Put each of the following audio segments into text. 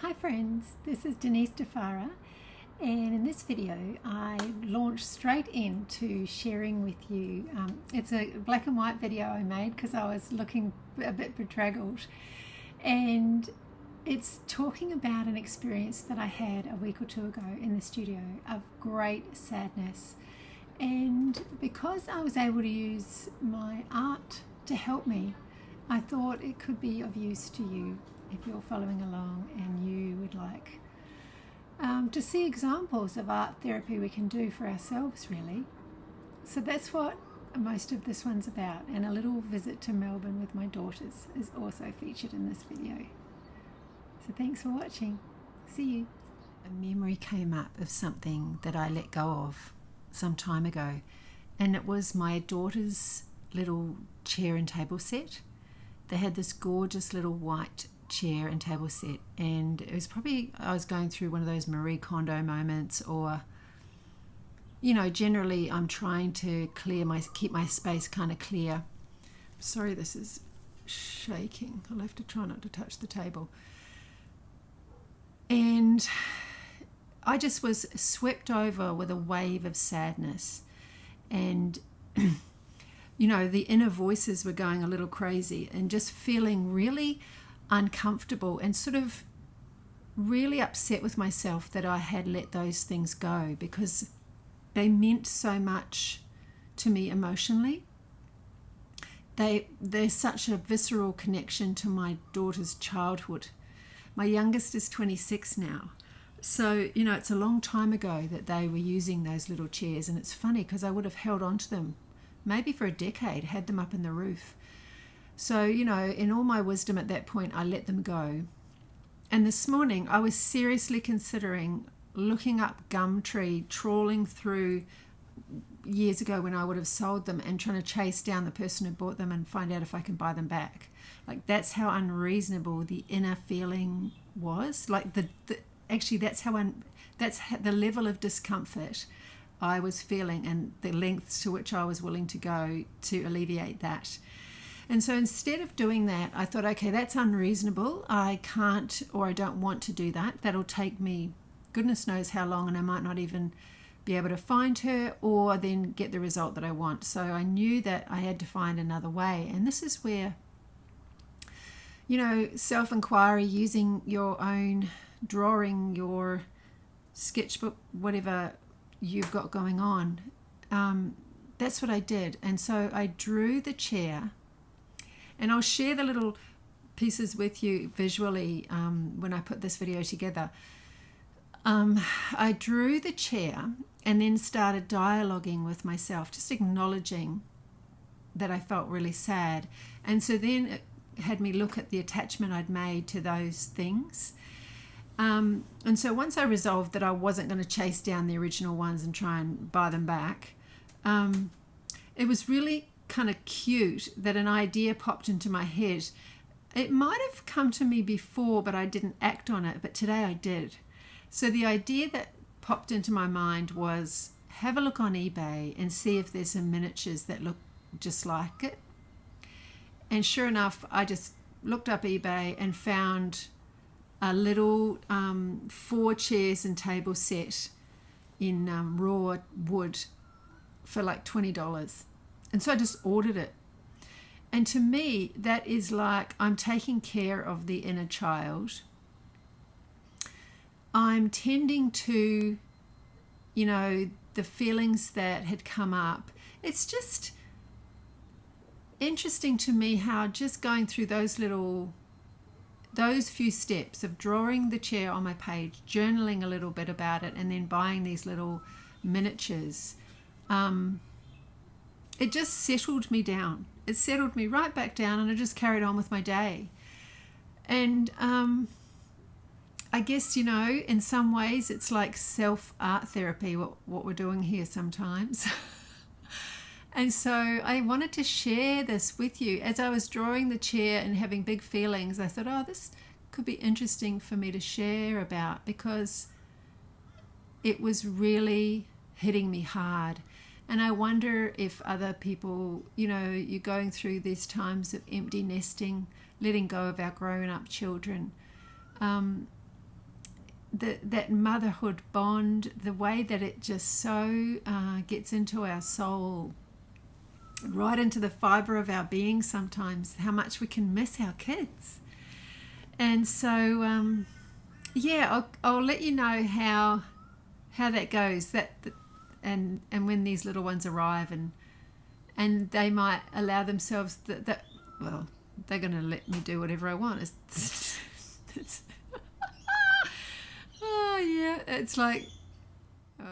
Hi friends, this is Denise DeFara, and in this video I launched straight into sharing with you. It's a black and white video I made because I was looking a bit bedraggled, and it's talking about an experience that I had a week or two ago in the studio of great sadness. And because I was able to use my art to help me, I thought it could be of use to you if you're following along and you would like to see examples of art therapy we can do for ourselves, really. So that's what most of this one's about, and a little visit to Melbourne with my daughters is also featured in this video. So thanks for watching. See you. A memory came up of something that I let go of some time ago, and it was my daughter's little chair and table set. They had this gorgeous little white chair and table set, and it was probably, I was going through one of those Marie Kondo moments, or generally I'm trying to keep my space kind of clear. Sorry, this is shaking. I'll have to try not to touch the table. And I just was swept over with a wave of sadness, and the inner voices were going a little crazy, and just feeling really uncomfortable and sort of really upset with myself that I had let those things go, because they meant so much to me emotionally. They're such a visceral connection to my daughter's childhood. My youngest is 26 now. So, it's a long time ago that they were using those little chairs, and it's funny because I would have held on to them maybe for a decade, had them up in the roof. So, in all my wisdom at that point, I let them go. And this morning, I was seriously considering looking up Gumtree, trawling through years ago when I would have sold them, and trying to chase down the person who bought them and find out if I can buy them back. Like, that's how unreasonable the inner feeling was. Like, actually, that's the level of discomfort I was feeling, and the lengths to which I was willing to go to alleviate that. And so instead of doing that, I thought, okay, that's unreasonable. I can't, or I don't want to do that. That'll take me goodness knows how long, and I might not even be able to find her or then get the result that I want. So I knew that I had to find another way. And this is where, self-inquiry, using your own drawing, your sketchbook, whatever you've got going on, that's what I did. And so I drew the chair, and I'll share the little pieces with you visually when I put this video together. I drew the chair and then started dialoguing with myself, just acknowledging that I felt really sad. And so then it had me look at the attachment I'd made to those things. And so once I resolved that I wasn't going to chase down the original ones and try and buy them back, it was really kind of cute that an idea popped into my head. It might have come to me before, but I didn't act on it, but today I did. So the idea that popped into my mind was, have a look on eBay and see if there's some miniatures that look just like it. And sure enough, I just looked up eBay and found a little 4 chairs and table set in raw wood for like $20. And so I just ordered it. And to me, that is like, I'm taking care of the inner child. I'm tending to, the feelings that had come up. It's just interesting to me how just going through those few steps of drawing the chair on my page, journaling a little bit about it, and then buying these little miniatures, it just settled me down. It settled me right back down, and I just carried on with my day. And I guess, in some ways it's like self-art therapy, what we're doing here sometimes. And so I wanted to share this with you. As I was drawing the chair and having big feelings, I thought, this could be interesting for me to share about, because it was really hitting me hard. And I wonder if other people, you're going through these times of empty nesting, letting go of our grown-up children. that motherhood bond, the way that it just so gets into our soul, right into the fibre of our being sometimes, how much we can miss our kids. And so, I'll let you know how that goes. And when these little ones arrive, and they might allow themselves that well, they're going to let me do whatever I want. Oh yeah, it's like.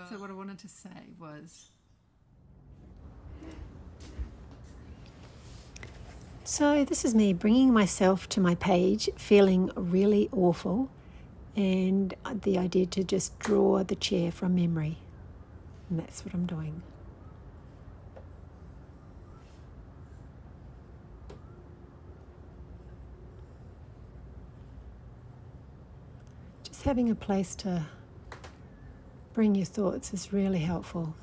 So what I wanted to say was. So this is me bringing myself to my page, feeling really awful, and the idea to just draw the chair from memory. And that's what I'm doing. Just having a place to bring your thoughts is really helpful.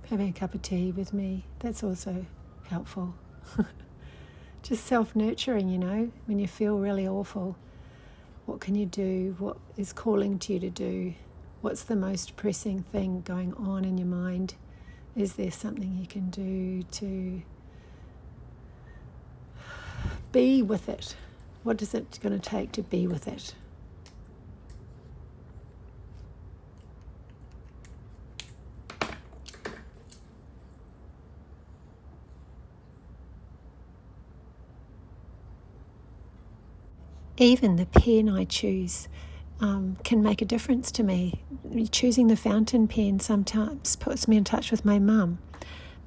Having a cup of tea with me, that's also helpful. Just self-nurturing, when you feel really awful. What can you do? What is calling to you to do? What's the most pressing thing going on in your mind? Is there something you can do to be with it? What is it going to take to be with it? Even the pen I choose can make a difference to me. Choosing the fountain pen sometimes puts me in touch with my mum.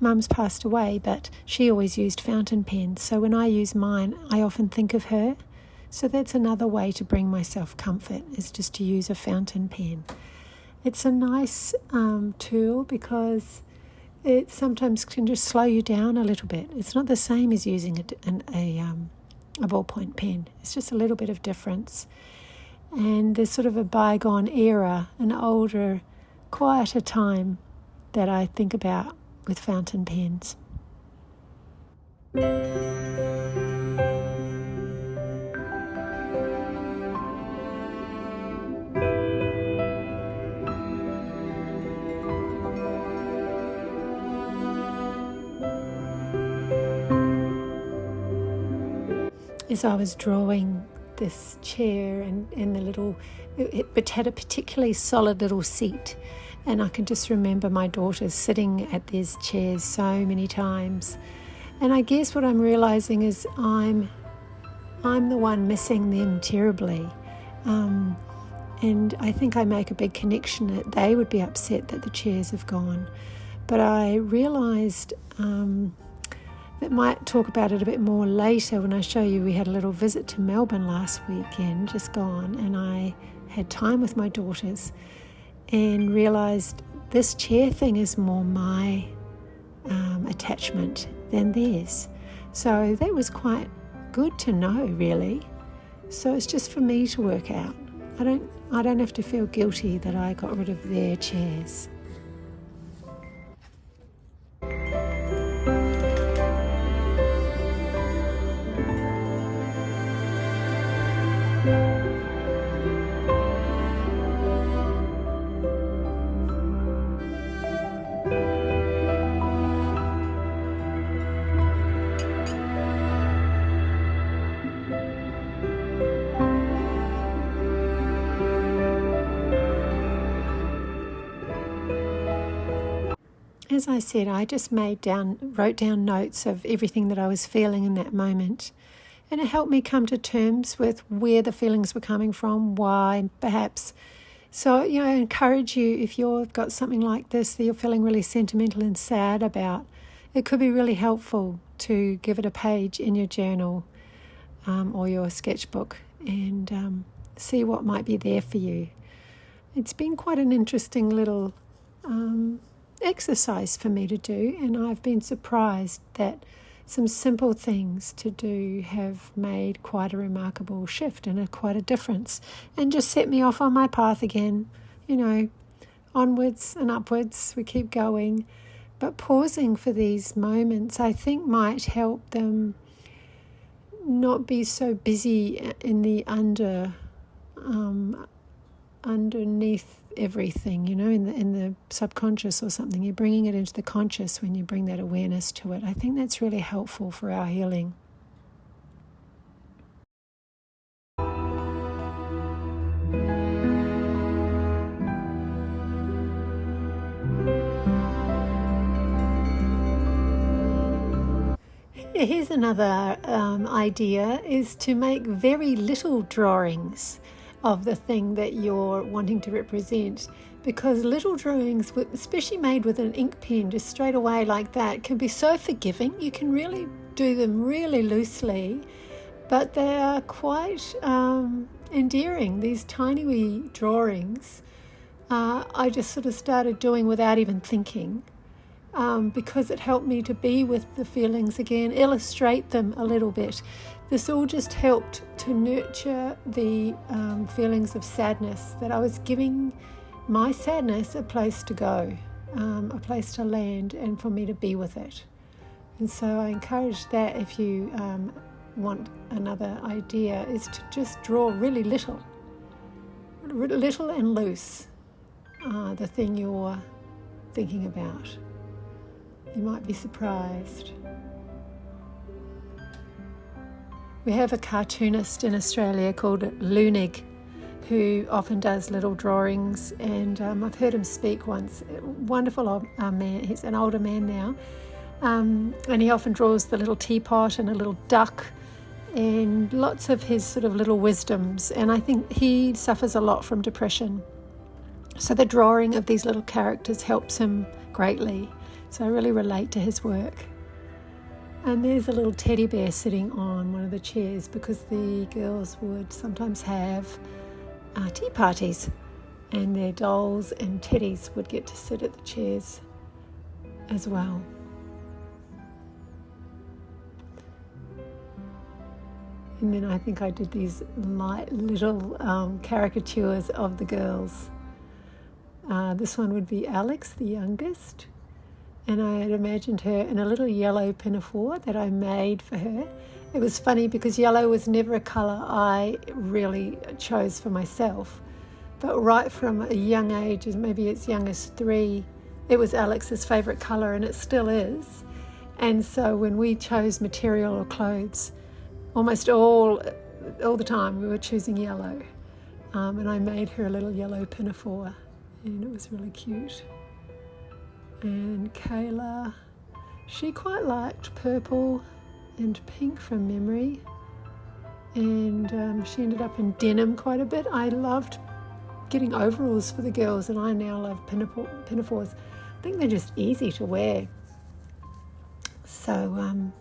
Mum's passed away, but she always used fountain pens. So when I use mine, I often think of her. So that's another way to bring myself comfort, is just to use a fountain pen. It's a nice tool because it sometimes can just slow you down a little bit. It's not the same as using a ballpoint pen. It's just a little bit of difference. And there's sort of a bygone era, an older, quieter time that I think about with fountain pens. As I was drawing this chair and the little, it had a particularly solid little seat, and I can just remember my daughters sitting at these chairs so many times. And I guess what I'm realizing is I'm the one missing them terribly. And I think I make a big connection that they would be upset that the chairs have gone. But I realized that might talk about it a bit more later when I show you. We had a little visit to Melbourne last weekend, just gone, and I had time with my daughters and realised this chair thing is more my attachment than theirs. So that was quite good to know, really. So it's just for me to work out. I don't have to feel guilty that I got rid of their chairs. As I said, I just wrote down notes of everything that I was feeling in that moment. And it helped me come to terms with where the feelings were coming from, why, perhaps. So, I encourage you, if you've got something like this that you're feeling really sentimental and sad about, it could be really helpful to give it a page in your journal or your sketchbook and see what might be there for you. It's been quite an interesting little exercise for me to do, and I've been surprised that some simple things to do have made quite a remarkable shift and quite a difference, and just set me off on my path again. Onwards and upwards, we keep going. But pausing for these moments, I think, might help them not be so busy in the underneath everything, in the subconscious or something. You're bringing it into the conscious when you bring that awareness to it. I think that's really helpful for our healing. Here's another idea, is to make very little drawings of the thing that you're wanting to represent, because little drawings, especially made with an ink pen just straight away like that, can be so forgiving. You can really do them really loosely, but they are quite endearing. These tiny wee drawings I just sort of started doing without even thinking. Because it helped me to be with the feelings again, illustrate them a little bit. This all just helped to nurture the feelings of sadness, that I was giving my sadness a place to go, a place to land, and for me to be with it. And so I encourage that if you want another idea, is to just draw really little and loose, the thing you're thinking about. You might be surprised. We have a cartoonist in Australia called Lunig, who often does little drawings, and I've heard him speak once. Wonderful old man. He's an older man now, and he often draws the little teapot and a little duck and lots of his sort of little wisdoms, and I think he suffers a lot from depression. So the drawing of these little characters helps him greatly. So I really relate to his work. And there's a little teddy bear sitting on one of the chairs, because the girls would sometimes have tea parties, and their dolls and teddies would get to sit at the chairs as well. And then I think I did these light little caricatures of the girls. This one would be Alex, the youngest. And I had imagined her in a little yellow pinafore that I made for her. It was funny because yellow was never a colour I really chose for myself. But right from a young age, maybe as young as 3, it was Alex's favourite colour, and it still is. And so when we chose material or clothes, almost all the time we were choosing yellow. And I made her a little yellow pinafore, and it was really cute. And Kayla, she quite liked purple and pink from memory, and she ended up in denim quite a bit. I loved getting overalls for the girls, and I now love pinafores. I think they're just easy to wear. So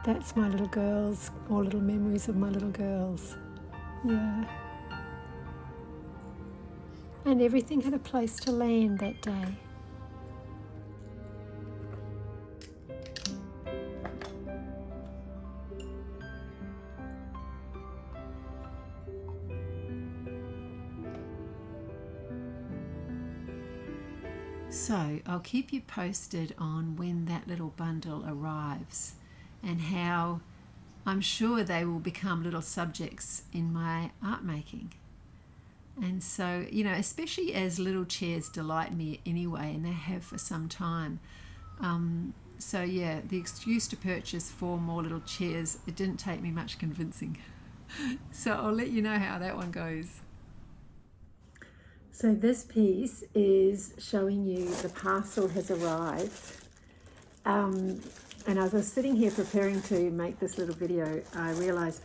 that's my little girls, or little memories of my little girls. Yeah. And everything had a place to land that day. So I'll keep you posted on when that little bundle arrives, and how I'm sure they will become little subjects in my art making. And so, especially as little chairs delight me anyway, and they have for some time. So yeah, the excuse to purchase 4 more little chairs, it didn't take me much convincing. So I'll let you know how that one goes. So this piece is showing you the parcel has arrived. And as I was sitting here preparing to make this little video, I realised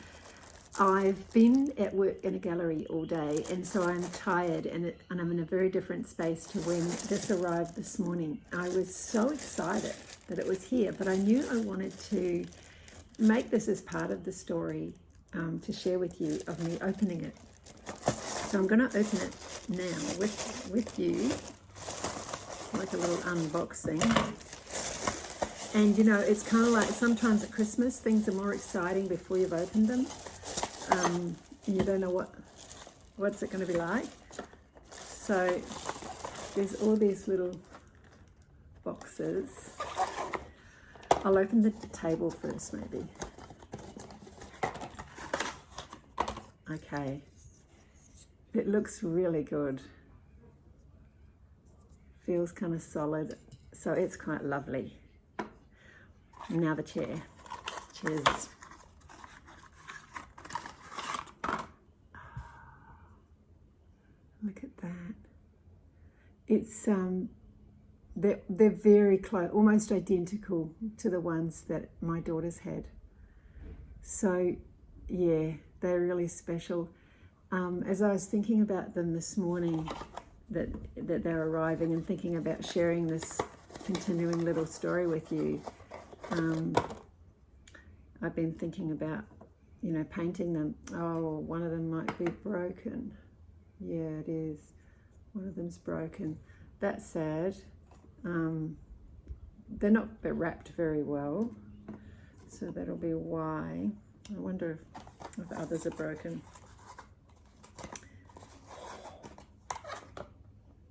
I've been at work in a gallery all day, and so I'm tired, and I'm in a very different space to when this arrived this morning. I was so excited that it was here, but I knew I wanted to make this as part of the story to share with you of me opening it. So I'm going to open it now with you, like a little unboxing. And it's kind of like sometimes at Christmas things are more exciting before you've opened them, and you don't know what's it going to be like. So there's all these little boxes. I'll open the table first, maybe. Okay, it looks really good. Feels kind of solid, so it's quite lovely. Now the chair. Cheers. Look at that. It's they're very close, almost identical to the ones that my daughters had. So yeah, they're really special. As I was thinking about them this morning, that they're arriving, and thinking about sharing this continuing little story with you, I've been thinking about, painting them. Oh, one of them might be broken. Yeah, it is. One of them's broken. That's sad. They're not wrapped very well, so that'll be why. I wonder if others are broken.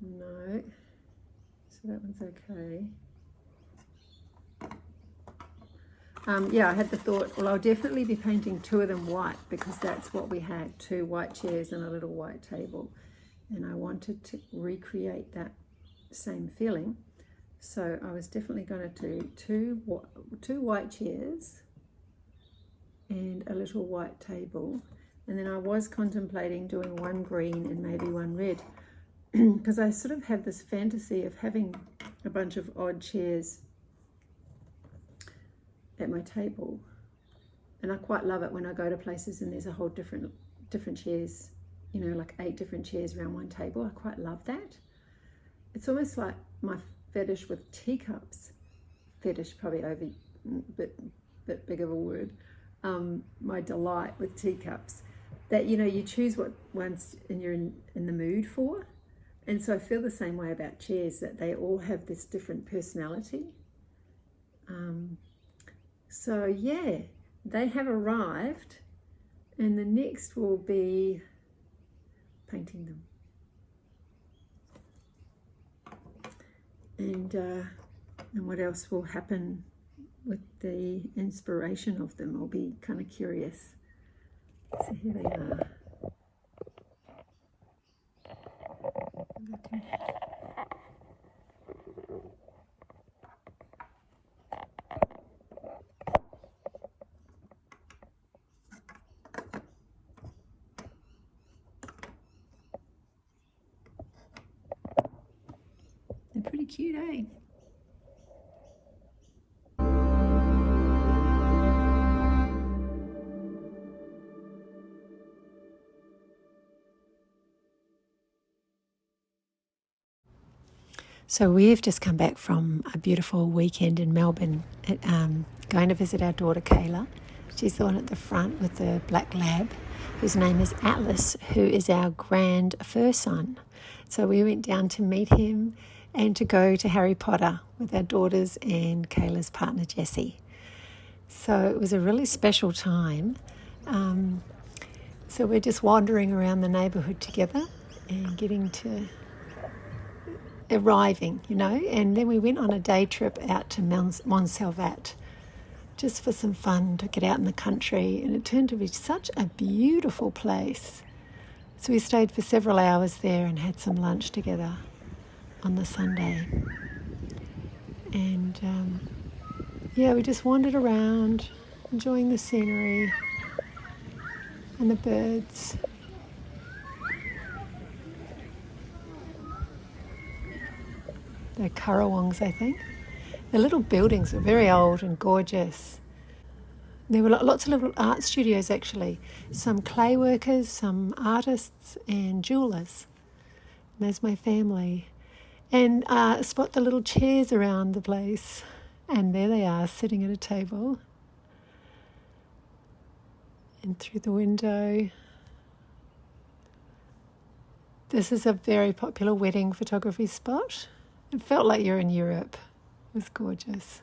No, so that one's okay. Yeah, I had the thought, well, I'll definitely be painting two of them white, because that's what we had, 2 white chairs and a little white table. And I wanted to recreate that same feeling. So I was definitely going to do two white chairs and a little white table. And then I was contemplating doing one green and maybe one red, because I sort of have this fantasy of having a bunch of odd chairs at my table, and I quite love it when I go to places and there's a whole different chairs, like 8 different chairs around one table. I quite love that. It's almost like my fetish with teacups. Fetish, probably over bit big of a word. My delight with teacups, that you choose what ones and you're in the mood for. And so I feel the same way about chairs, that they all have this different personality. So yeah, they have arrived, and the next will be painting them. And what else will happen with the inspiration of them? I'll be kind of curious. So here they are. They're pretty cute, eh? So we've just come back from a beautiful weekend in Melbourne, going to visit our daughter Kayla. She's the one at the front with the black lab, whose name is Atlas, who is our grand fur son. So we went down to meet him and to go to Harry Potter with our daughters and Kayla's partner Jessie. So it was a really special time. So we're just wandering around the neighbourhood together and arriving, and then we went on a day trip out to Montsalvat, just for some fun, to get out in the country, and it turned to be such a beautiful place. So we stayed for several hours there and had some lunch together on the Sunday. And we just wandered around, enjoying the scenery and the birds. They're currawongs, I think. The little buildings were very old and gorgeous. There were lots of little art studios, actually. Some clay workers, some artists and jewellers. And there's my family. And spot the little chairs around the place. And there they are, sitting at a table. And through the window. This is a very popular wedding photography spot. It felt like you're in Europe. It was gorgeous.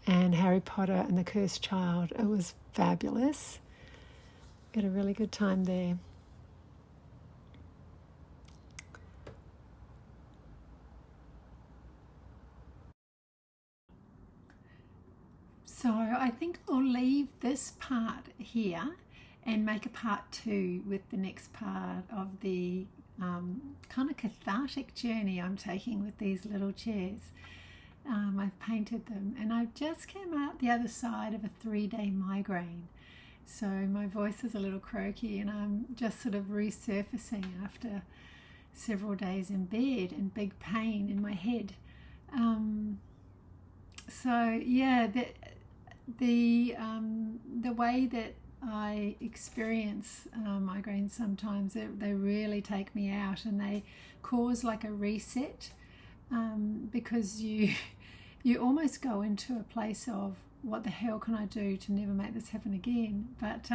and Harry Potter and the Cursed Child. It was fabulous. Had a really good time there. So I think I'll leave this part here and make a part 2 with the next part of the kind of cathartic journey I'm taking with these little chairs. I've painted them, and I've just came out the other side of a 3-day migraine. So my voice is a little croaky, and I'm just sort of resurfacing after several days in bed and big pain in my head. So yeah, the way that I experience migraines sometimes, they really take me out, and they cause like a reset, because you almost go into a place of, what the hell can I do to never make this happen again? But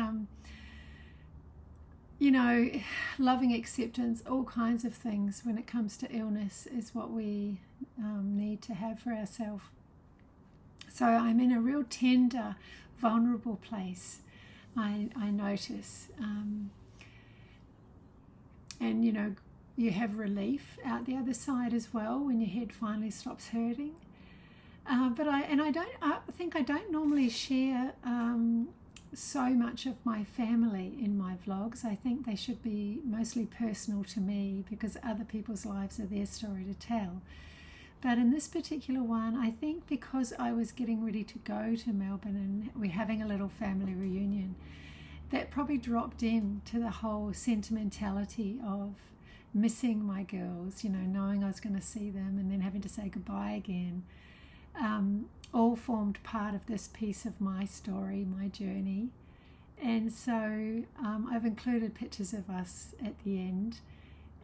loving acceptance, all kinds of things when it comes to illness is what we need to have for ourselves. So I'm in a real tender, vulnerable place, I notice. And you have relief out the other side as well when your head finally stops hurting. But I think I don't normally share so much of my family in my vlogs. I think they should be mostly personal to me, because other people's lives are their story to tell. But in this particular one, I think because I was getting ready to go to Melbourne and we're having a little family reunion, that probably dropped in to the whole sentimentality of missing my girls, knowing I was going to see them and then having to say goodbye again. All formed part of this piece of my story, my journey. And so I've included pictures of us at the end.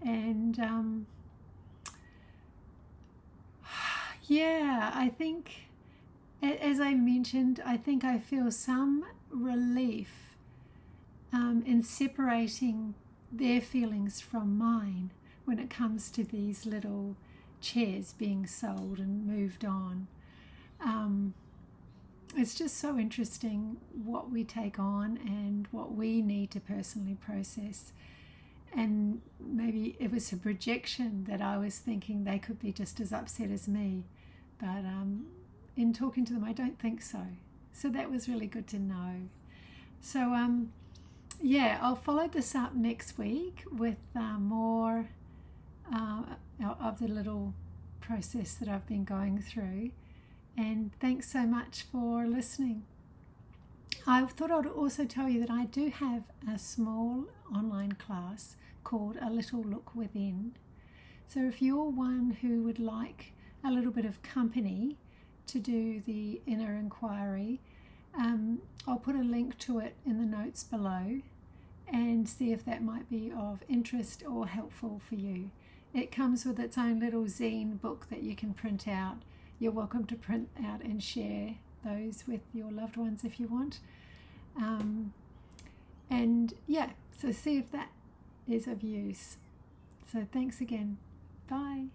And yeah, I think, as I mentioned, I think I feel some relief in separating their feelings from mine when it comes to these little chairs being sold and moved on. It's just so interesting what we take on and what we need to personally process. And maybe it was a projection that I was thinking they could be just as upset as me. But in talking to them, I don't think so. So that was really good to know. So yeah, I'll follow this up next week with more of the little process that I've been going through. And thanks so much for listening. I thought I'd also tell you that I do have a small online class called A Little Look Within. So if you're one who would like a little bit of company to do the inner inquiry, I'll put a link to it in the notes below and see if that might be of interest or helpful for you. It comes with its own little zine book that you can print out. You're welcome to print out and share those with your loved ones if you want. And yeah, so see if that is of use. So thanks again. Bye.